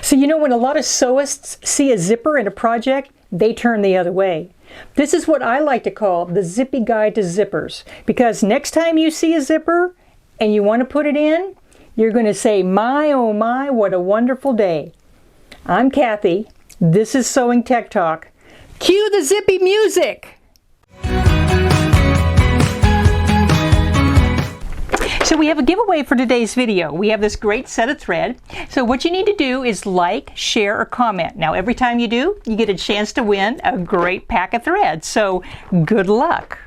So you know, when a lot of sewists see a zipper in a project, they turn the other way. This is what I like to call the Zippy Guide to Zippers, because next time you see a zipper and you want to put it in, you're going to say, my oh my, what a wonderful day. I'm Cathy. This is Sewing Tech Talk. Cue the Zippy music! So we have a giveaway for today's video. We have this great set of thread. So what you need to do is like, share, or comment. Now every time you do, you get a chance to win a great pack of thread. So good luck.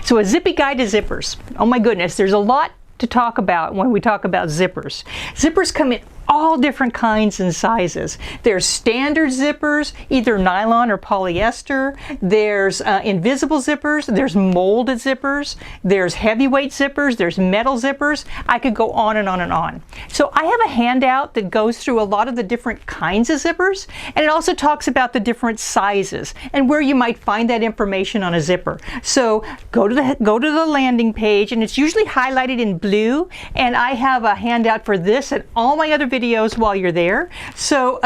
So a Zippy Guide to Zippers. Oh my goodness, there's a lot to talk about when we talk about zippers. Zippers come in all different kinds and sizes. There's standard zippers, either nylon or polyester. There's invisible zippers. There's molded zippers. There's heavyweight zippers. There's metal zippers. I could go on and on and on. So I have a handout that goes through a lot of the different kinds of zippers, and it also talks about the different sizes and where you might find that information on a zipper. So go to the landing page, and it's usually highlighted in blue, and I have a handout for this and all my other videos while you're there. So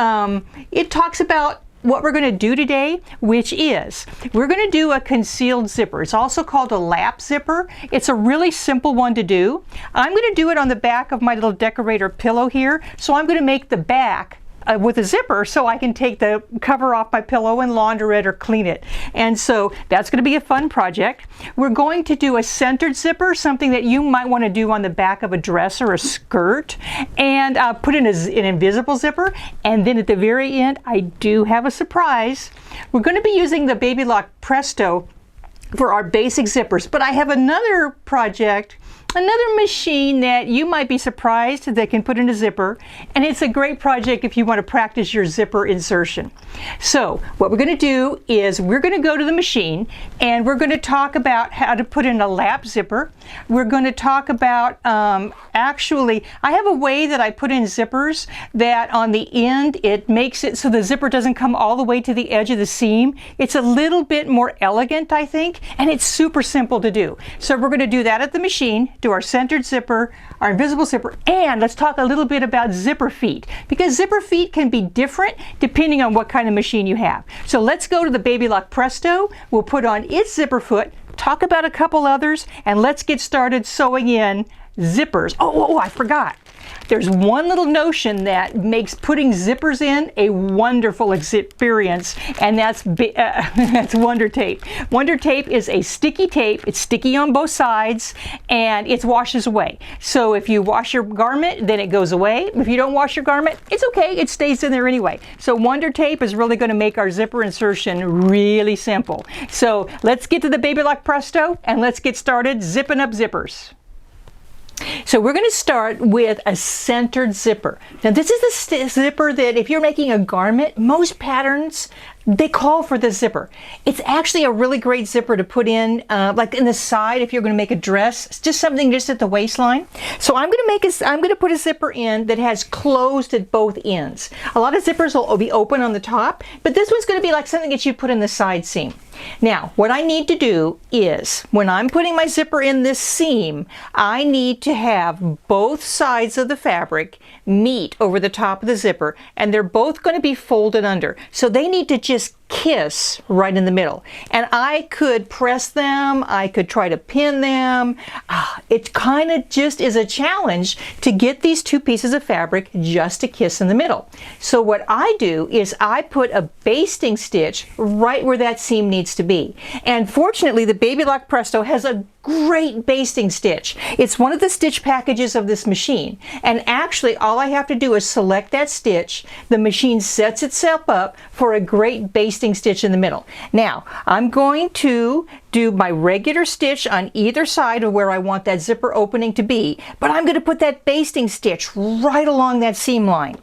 it talks about what we're going to do today, which is we're going to do a concealed zipper. It's also called a lap zipper. It's a really simple one to do. I'm going to do it on the back of my little decorator pillow here. So I'm going to make the back with a zipper so I can take the cover off my pillow and launder it or clean it. And so that's going to be a fun project. We're going to do a centered zipper, something that you might want to do on the back of a dress or a skirt, and put in an invisible zipper. And then at the very end, I do have a surprise. We're going to be using the Baby Lock Presto for our basic zippers, but I have another project, another machine that you might be surprised that can put in a zipper, and it's a great project if you want to practice your zipper insertion. So what we're going to do is we're going to go to the machine and we're going to talk about how to put in a lap zipper. We're going to talk about actually, I have a way that I put in zippers that on the end it makes it so the zipper doesn't come all the way to the edge of the seam. It's a little bit more elegant, I think, and it's super simple to do. So we're going to do that at the machine, do our centered zipper, our invisible zipper, and let's talk a little bit about zipper feet, because zipper feet can be different depending on what kind of machine you have. So let's go to the Baby Lock Presto. We'll put on its zipper foot, talk about a couple others, and let's get started sewing in zippers. Oh, I forgot. There's one little notion that makes putting zippers in a wonderful experience, and that's Wonder Tape. Wonder Tape is a sticky tape. It's sticky on both sides, and it washes away. So if you wash your garment, then it goes away. If you don't wash your garment, it's okay. It stays in there anyway. So Wonder Tape is really going to make our zipper insertion really simple. So let's get to the Baby Lock Presto, and let's get started zipping up zippers. So we're going to start with a centered zipper. Now this is the zipper that if you're making a garment, most patterns, they call for the zipper. It's actually a really great zipper to put in, like in the side if you're going to make a dress. It's just something just at the waistline. So I'm going to put a zipper in that has closed at both ends. A lot of zippers will be open on the top, but this one's going to be like something that you put in the side seam. Now, what I need to do is, when I'm putting my zipper in this seam, I need to have both sides of the fabric meet over the top of the zipper, and they're both going to be folded under. So they need to just kiss right in the middle. And I could press them, I could try to pin them. It kind of just is a challenge to get these two pieces of fabric just to kiss in the middle. So what I do is I put a basting stitch right where that seam needs to be. And fortunately, the Baby Lock Presto has a great basting stitch. It's one of the stitch packages of this machine. And actually, all I have to do is select that stitch. The machine sets itself up for a great basting stitch in the middle. Now, I'm going to do my regular stitch on either side of where I want that zipper opening to be, but I'm going to put that basting stitch right along that seam line.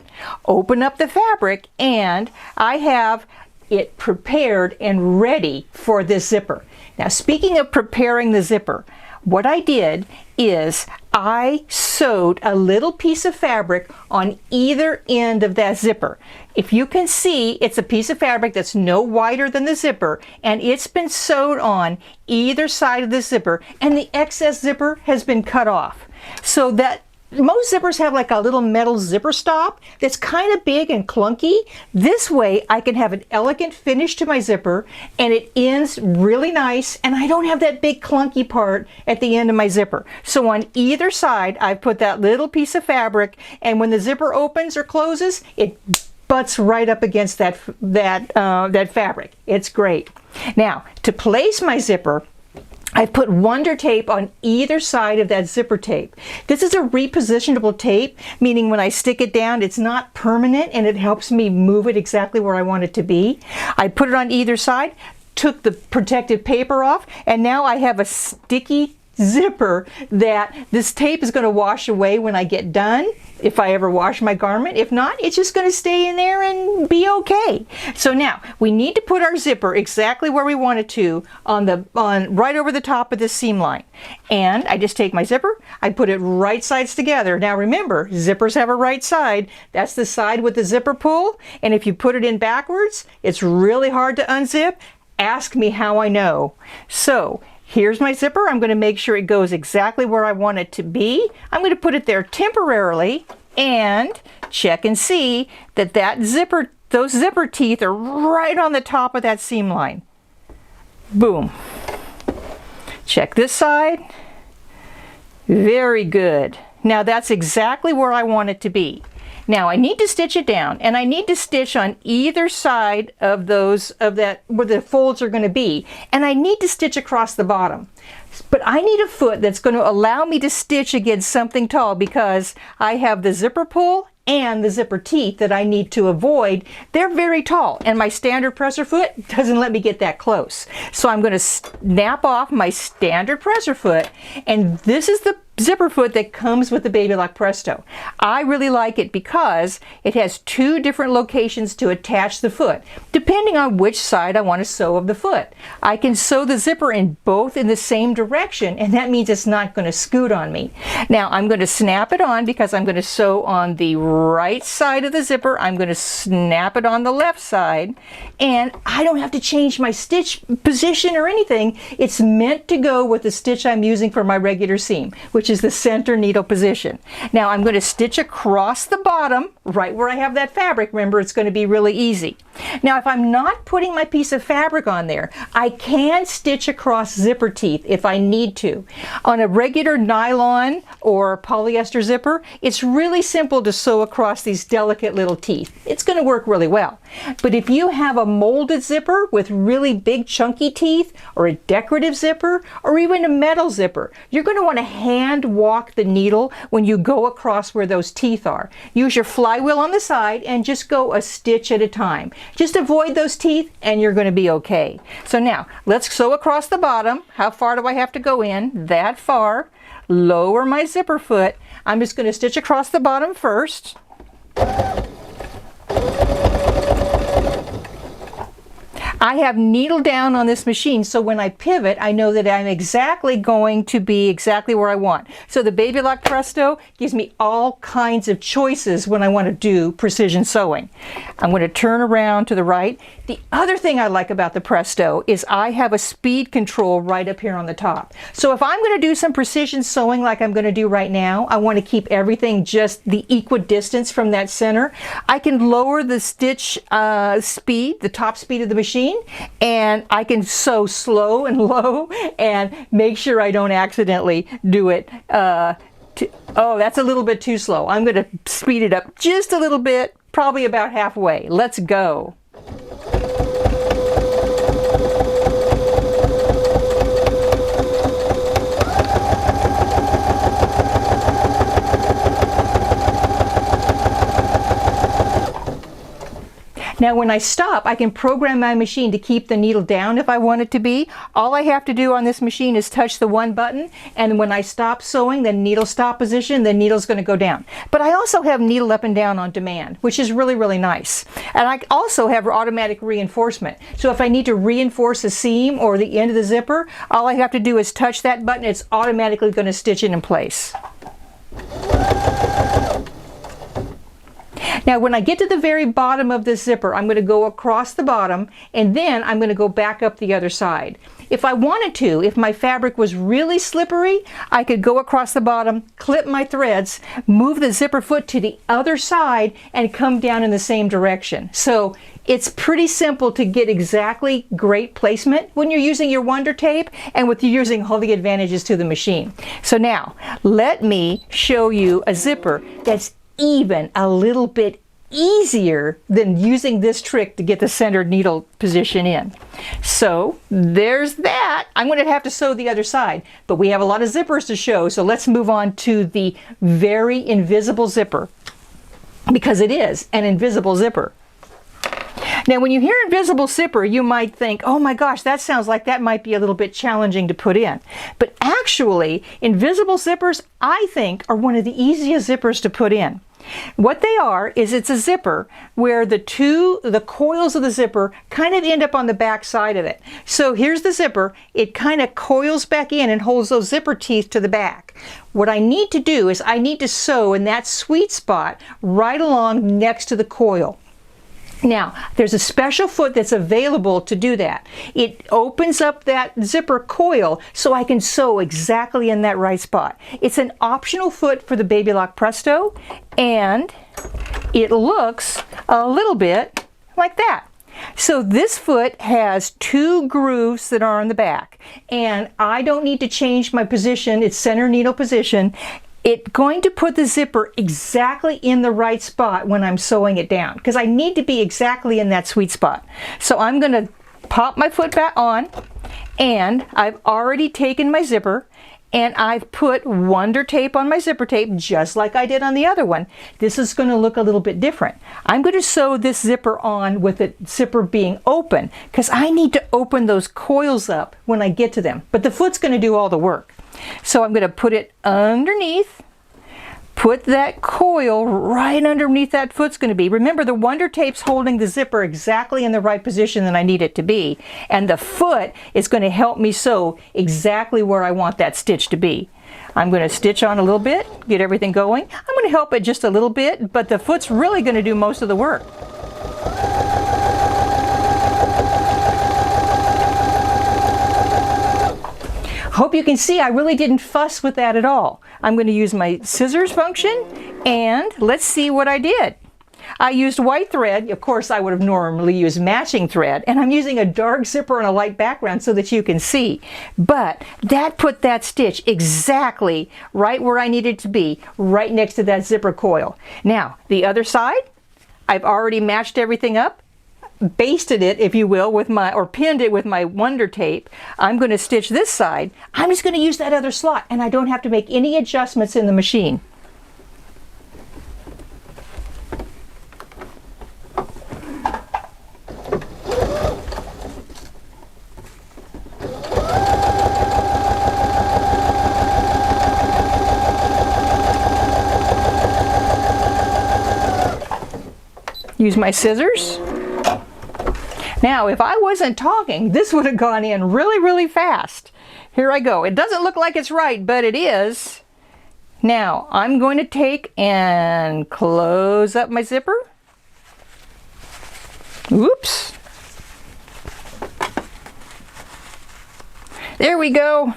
Open up the fabric, and I have it prepared and ready for this zipper. Now, speaking of preparing the zipper, what I did is I sewed a little piece of fabric on either end of that zipper. If you can see, it's a piece of fabric that's no wider than the zipper, and it's been sewed on either side of the zipper, and the excess zipper has been cut off. So that most zippers have like a little metal zipper stop that's kind of big and clunky. This way I can have an elegant finish to my zipper and it ends really nice, and I don't have that big clunky part at the end of my zipper. So on either side I've put that little piece of fabric, and when the zipper opens or closes, it butts right up against that fabric. It's great. Now, to place my zipper, I've put Wonder tape on either side of that zipper tape. This is a repositionable tape, meaning when I stick it down, it's not permanent and it helps me move it exactly where I want it to be. I put it on either side, took the protective paper off, and now I have a sticky zipper that this tape is going to wash away when I get done, if I ever wash my garment. If not, it's just going to stay in there and be okay. So now we need to put our zipper exactly where we want it to, on right over the top of this seam line. And I just take my zipper, I put it right sides together. Now remember, zippers have a right side. That's the side with the zipper pull, and if you put it in backwards, it's really hard to unzip. Ask me how I know. So here's my zipper. I'm going to make sure it goes exactly where I want it to be. I'm going to put it there temporarily and check and see that those zipper teeth are right on the top of that seam line. Boom. Check this side. Very good. Now that's exactly where I want it to be. Now I need to stitch it down, and I need to stitch on either side of that where the folds are going to be, and I need to stitch across the bottom. But I need a foot that's going to allow me to stitch against something tall, because I have the zipper pull and the zipper teeth that I need to avoid. They're very tall, and my standard presser foot doesn't let me get that close. So I'm going to snap off my standard presser foot, and this is the zipper foot that comes with the Baby Lock Presto. I really like it because it has two different locations to attach the foot, depending on which side I want to sew of the foot. I can sew the zipper in both in the same direction, and that means it's not going to scoot on me. Now I'm going to snap it on because I'm going to sew on the right side of the zipper. I'm going to snap it on the left side, and I don't have to change my stitch position or anything. It's meant to go with the stitch I'm using for my regular seam, which is the center needle position. Now I'm going to stitch across the bottom, right where I have that fabric. Remember, it's going to be really easy. Now if I'm not putting my piece of fabric on there, I can stitch across zipper teeth if I need to. On a regular nylon or polyester zipper, it's really simple to sew across these delicate little teeth. It's going to work really well. But if you have a molded zipper with really big chunky teeth, or a decorative zipper, or even a metal zipper, you're going to want to hand walk the needle when you go across where those teeth are. Use your flywheel on the side and just go a stitch at a time. Just avoid those teeth and you're going to be okay. So now let's sew across the bottom. How far do I have to go in? That far. Lower my zipper foot. I'm just going to stitch across the bottom first. I have needle down on this machine, so when I pivot, I know that I'm exactly going to be exactly where I want. So the Baby Lock Presto gives me all kinds of choices when I want to do precision sewing. I'm going to turn around to the right. The other thing I like about the Presto is I have a speed control right up here on the top. So if I'm going to do some precision sewing like I'm going to do right now, I want to keep everything just the equidistance from that center. I can lower the stitch speed, the top speed of the machine, and I can sew slow and low and make sure I don't accidentally do it. Oh, that's a little bit too slow. I'm going to speed it up just a little bit, probably about halfway. Let's go. Now when I stop, I can program my machine to keep the needle down if I want it to be. All I have to do on this machine is touch the one button, and when I stop sewing, the needle stop position, the needle's going to go down. But I also have needle up and down on demand, which is really, really nice. And I also have automatic reinforcement. So if I need to reinforce a seam or the end of the zipper, all I have to do is touch that button. It's automatically going to stitch it in place. Now when I get to the very bottom of this zipper, I'm going to go across the bottom and then I'm going to go back up the other side. If I wanted to, if my fabric was really slippery, I could go across the bottom, clip my threads, move the zipper foot to the other side and come down in the same direction. So it's pretty simple to get exactly great placement when you're using your Wonder Tape and with you using all the advantages to the machine. So now let me show you a zipper that's even a little bit easier than using this trick to get the centered needle position in. So there's that. I'm going to have to sew the other side, but we have a lot of zippers to show, so let's move on to the very invisible zipper, because it is an invisible zipper. Now when you hear invisible zipper, you might think, oh my gosh, that sounds like that might be a little bit challenging to put in. But actually, invisible zippers, I think, are one of the easiest zippers to put in. What they are is it's a zipper where the coils of the zipper kind of end up on the back side of it. So here's the zipper. It kind of coils back in and holds those zipper teeth to the back. What I need to do is I need to sew in that sweet spot right along next to the coil. Now, there's a special foot that's available to do that. It opens up that zipper coil so I can sew exactly in that right spot. It's an optional foot for the Baby Lock Presto, and it looks a little bit like that. So this foot has 2 grooves that are on the back, and I don't need to change my position, its center needle position. It's going to put the zipper exactly in the right spot when I'm sewing it down, because I need to be exactly in that sweet spot. So I'm going to pop my foot back on, and I've already taken my zipper and I've put Wonder Tape on my zipper tape just like I did on the other one. This is going to look a little bit different. I'm going to sew this zipper on with the zipper being open, because I need to open those coils up when I get to them, but the foot's going to do all the work. So I'm going to put it underneath, put that coil right underneath that foot's going to be. Remember, the Wonder Tape's holding the zipper exactly in the right position that I need it to be, and the foot is going to help me sew exactly where I want that stitch to be. I'm going to stitch on a little bit, get everything going. I'm going to help it just a little bit, but the foot's really going to do most of the work. Hope you can see I really didn't fuss with that at all. I'm going to use my scissors function, and let's see what I did. I used white thread. Of course, I would have normally used matching thread, and I'm using a dark zipper on a light background so that you can see. But that put that stitch exactly right where I needed it to be, right next to that zipper coil. Now, the other side, I've already matched everything up, basted it, if you will, with my, or pinned it with my Wonder Tape. I'm going to stitch this side. I'm just going to use that other slot, and I don't have to make any adjustments in the machine. Use my scissors. Now, if I wasn't talking, this would have gone in really, really fast. Here I go. It doesn't look like it's right, but it is. Now, I'm going to take and close up my zipper. Oops. There we go.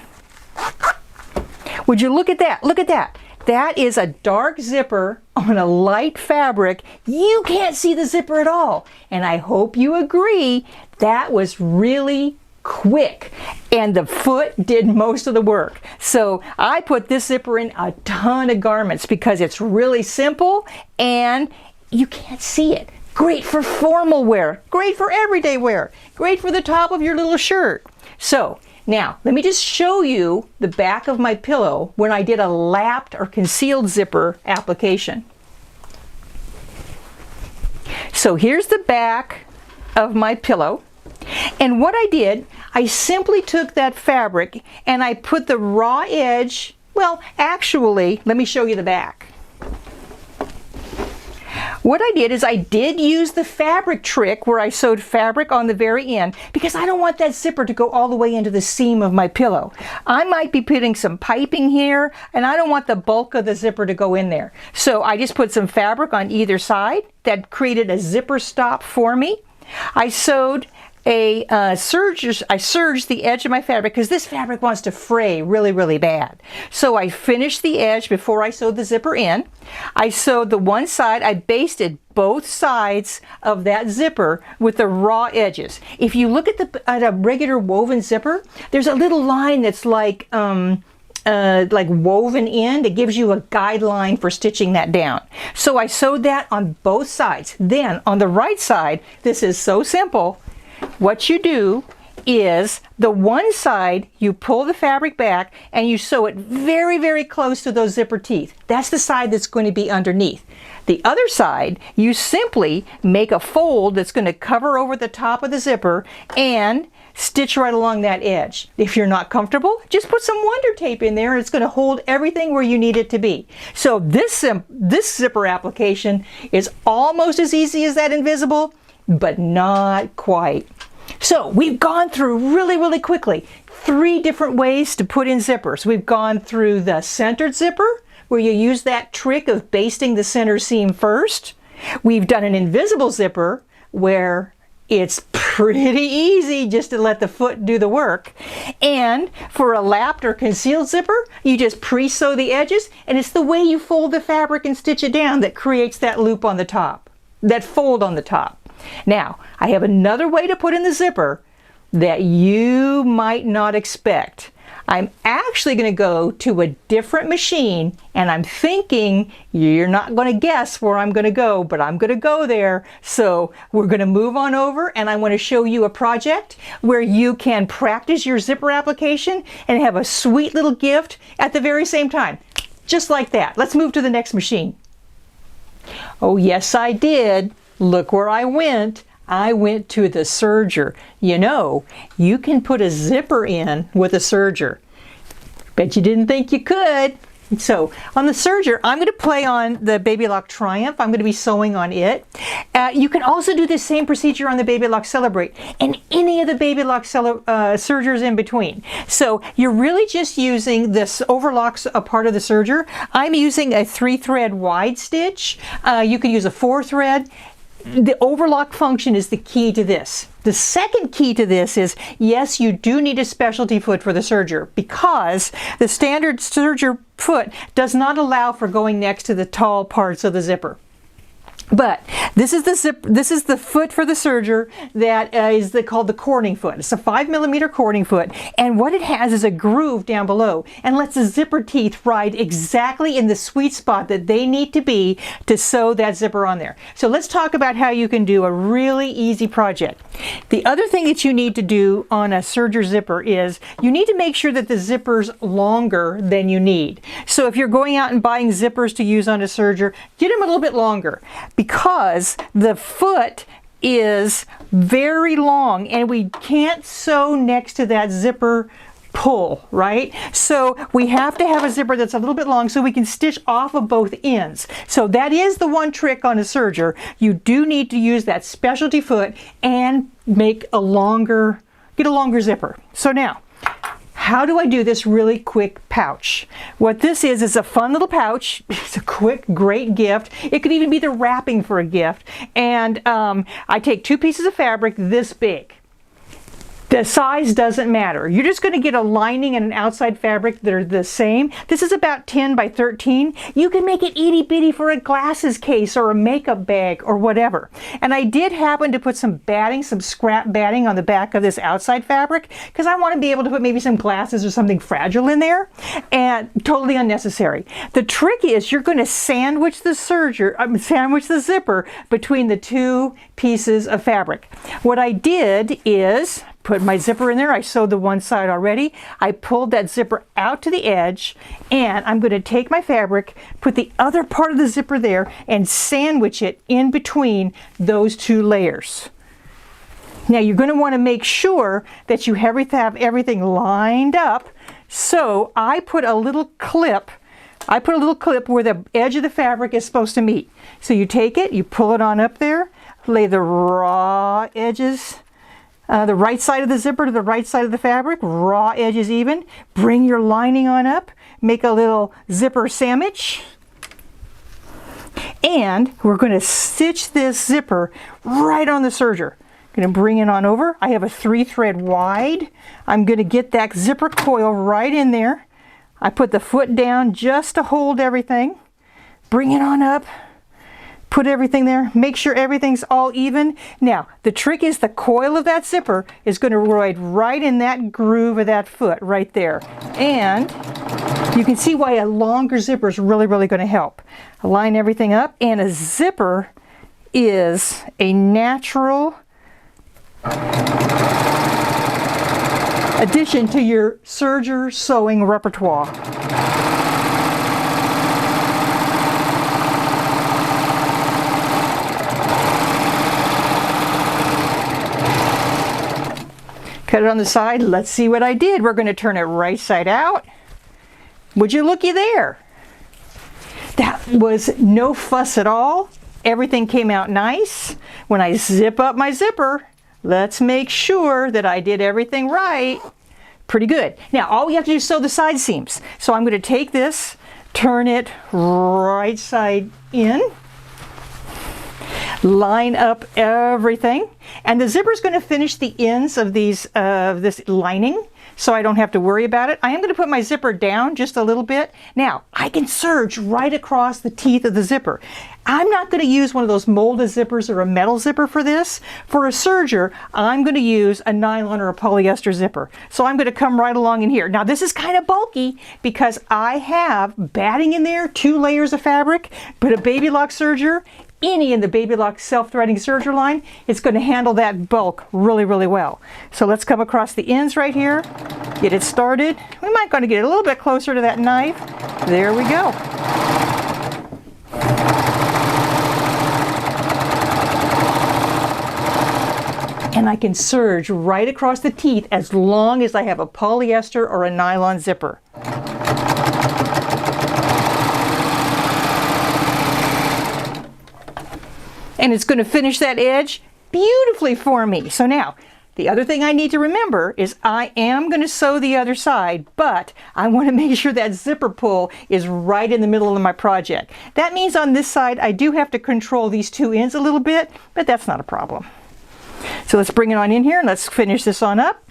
Would you look at that? Look at that. That is a dark zipper on a light fabric. You can't see the zipper at all. And I hope you agree that was really quick, and the foot did most of the work. So I put this zipper in a ton of garments because it's really simple and you can't see it. Great for formal wear, great for everyday wear, great for the top of your little shirt. So now, let me just show you the back of my pillow when I did a lapped or concealed zipper application. So here's the back of my pillow. And what I did, I simply took that fabric and I put the raw edge, well, actually, let me show you the back. What I did is I did use the fabric trick where I sewed fabric on the very end because I don't want that zipper to go all the way into the seam of my pillow. I might be putting some piping here and I don't want the bulk of the zipper to go in there. So I just put some fabric on either side that created a zipper stop for me. I sewed I serged the edge of my fabric because this fabric wants to fray really, really bad. So I finished the edge before I sewed the zipper in. I sewed the one side, I basted both sides of that zipper with the raw edges. If you look at a regular woven zipper, there's a little line that's like woven in. It gives you a guideline for stitching that down. So I sewed that on both sides. Then on the right side, this is so simple. What you do is the one side you pull the fabric back and you sew it very, very close to those zipper teeth. That's the side that's going to be underneath. The other side, you simply make a fold that's going to cover over the top of the zipper and stitch right along that edge. If you're not comfortable, just put some Wonder Tape in there and it's going to hold everything where you need it to be. So this zipper application is almost as easy as that invisible, but not quite. So we've gone through really, really quickly 3 different ways to put in zippers. We've gone through the centered zipper, where you use that trick of basting the center seam first. We've done an invisible zipper, where it's pretty easy just to let the foot do the work. And for a lapped or concealed zipper, you just pre-sew the edges, and it's the way you fold the fabric and stitch it down that creates that loop on the top, that fold on the top. Now, I have another way to put in the zipper that you might not expect. I'm actually going to go to a different machine, and I'm thinking you're not going to guess where I'm going to go, but I'm going to go there. So we're going to move on over, and I want to show you a project where you can practice your zipper application and have a sweet little gift at the very same time. Just like that. Let's move to the next machine. Oh, yes, I did. Look where I went. I went to the serger. You know, you can put a zipper in with a serger. Bet you didn't think you could. So on the serger, I'm going to play on the Baby Lock Triumph. I'm going to be sewing on it. You can also do the same procedure on the Baby Lock Celebrate and any of the Baby Lock sergers in between. So you're really just using this overlocks a part of the serger. I'm using a 3-thread wide stitch. You can use a 4-thread. The overlock function is the key to this. The second key to this is, yes, you do need a specialty foot for the serger because the standard serger foot does not allow for going next to the tall parts of the zipper. But this is the foot for the serger that is called the cording foot. It's a 5mm cording foot, and what it has is a groove down below and lets the zipper teeth ride exactly in the sweet spot that they need to be to sew that zipper on there. So let's talk about how you can do a really easy project. The other thing that you need to do on a serger zipper is you need to make sure that the zipper's longer than you need. So if you're going out and buying zippers to use on a serger, get them a little bit longer, because the foot is very long and we can't sew next to that zipper pull, right? So we have to have a zipper that's a little bit long so we can stitch off of both ends. So that is the one trick on a serger. You do need to use that specialty foot and make a longer, get a longer zipper. So now, how do I do this really quick pouch? What this is a fun little pouch. It's a quick, great gift. It could even be the wrapping for a gift. And I take 2 pieces of fabric this big. The size doesn't matter. You're just going to get a lining and an outside fabric that are the same. This is about 10 by 13. You can make it itty bitty for a glasses case or a makeup bag or whatever. And I did happen to put some batting, some scrap batting on the back of this outside fabric because I want to be able to put maybe some glasses or something fragile in there, and totally unnecessary. The trick is you're going to sandwich the zipper between the 2 pieces of fabric. What I did is put my zipper in there. I sewed the one side already. I pulled that zipper out to the edge, and I'm going to take my fabric, put the other part of the zipper there, and sandwich it in between those 2 layers. Now you're going to want to make sure that you have everything lined up. So I put a little clip I put a little clip where the edge of the fabric is supposed to meet. So you take it, you pull it on up there, lay the raw edges, the right side of the zipper to the right side of the fabric, raw edges even. Bring your lining on up, make a little zipper sandwich. And we're going to stitch this zipper right on the serger. Going to bring it on over. I have a 3-thread wide. I'm going to get that zipper coil right in there. I put the foot down just to hold everything. Bring it on up. Put everything there. Make sure everything's all even. Now, the trick is the coil of that zipper is going to ride right in that groove of that foot right there. And you can see why a longer zipper is really, really going to help. Line everything up. And a zipper is a natural addition to your serger sewing repertoire. Cut it on the side. Let's see what I did. We're going to turn it right side out. Would you looky there? That was no fuss at all. Everything came out nice. When I zip up my zipper, let's make sure that I did everything right. Pretty good. Now, all we have to do is sew the side seams. So I'm going to take this, turn it right side in, line up everything, and the zipper is going to finish the ends of this lining, so I don't have to worry about it. I am going to put my zipper down just a little bit. Now, I can serge right across the teeth of the zipper. I'm not going to use one of those molded zippers or a metal zipper for this. For a serger, I'm going to use a nylon or a polyester zipper. So I'm going to come right along in here. Now, this is kind of bulky because I have batting in there, 2 layers of fabric, but a baby lock serger, any in the baby lock self-threading serger line, it's going to handle that bulk really, really well. So let's come across the ends right here, get it started. We might want to get it a little bit closer to that knife. There we go. And I can serge right across the teeth as long as I have a polyester or a nylon zipper. And it's going to finish that edge beautifully for me. So now, the other thing I need to remember is I am going to sew the other side, but I want to make sure that zipper pull is right in the middle of my project. That means on this side, I do have to control these 2 ends a little bit, but that's not a problem. So let's bring it on in here and let's finish this on up.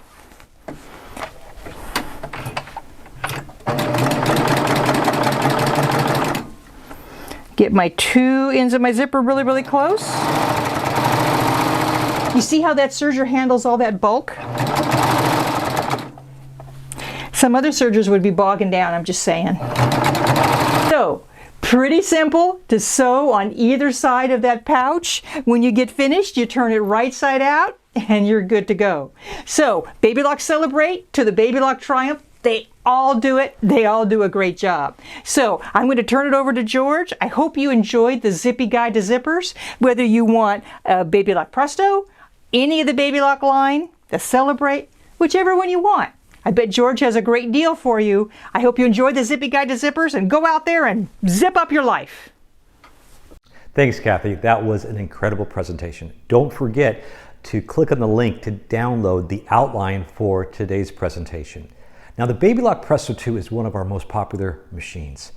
Get my 2 ends of my zipper really, really close. You see how that serger handles all that bulk? Some other sergers would be bogging down, I'm just saying. So, pretty simple to sew on either side of that pouch. When you get finished, you turn it right side out and you're good to go. So, Baby Lock Celebrate to the Baby Lock Triumph, they all do it. They all do a great job. So I'm going to turn it over to George. I hope you enjoyed the Zippy Guide to Zippers. Whether you want a Baby Lock Presto, any of the Baby Lock line, the Celebrate, whichever one you want. I bet George has a great deal for you. I hope you enjoyed the Zippy Guide to Zippers and go out there and zip up your life. Thanks, Kathy. That was an incredible presentation. Don't forget to click on the link to download the outline for today's presentation. Now, the Baby Lock Presto 2 is one of our most popular machines.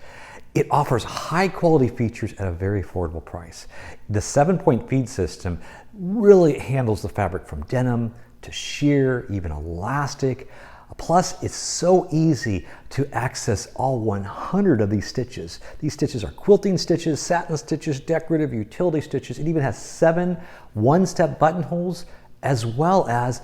It offers high quality features at a very affordable price. The 7-point feed system really handles the fabric from denim to sheer, even elastic. Plus, it's so easy to access all 100 of these stitches. These stitches are quilting stitches, satin stitches, decorative, utility stitches. It even has 7 one-step buttonholes as well as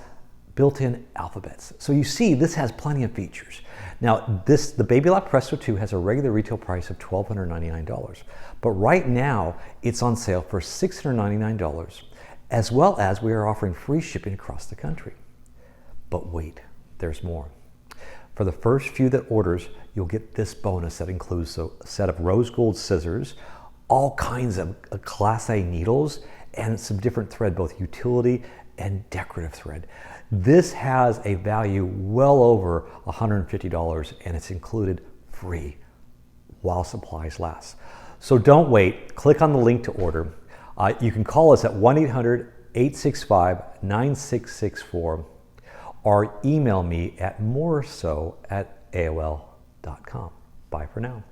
built-in alphabets. So you see, this has plenty of features. Now, the Baby Lock Presto 2 has a regular retail price of $1,299, but right now it's on sale for $699, as well as we are offering free shipping across the country. But wait, there's more. For the first few that orders, you'll get this bonus that includes a set of rose gold scissors, all kinds of Class A needles, and some different thread, both utility and decorative thread. This has a value well over $150 and it's included free. while supplies last. So don't wait. Click on the link to order. You can call us at 1-800-865-9664 or email me at moreso@aol.com. Bye for now.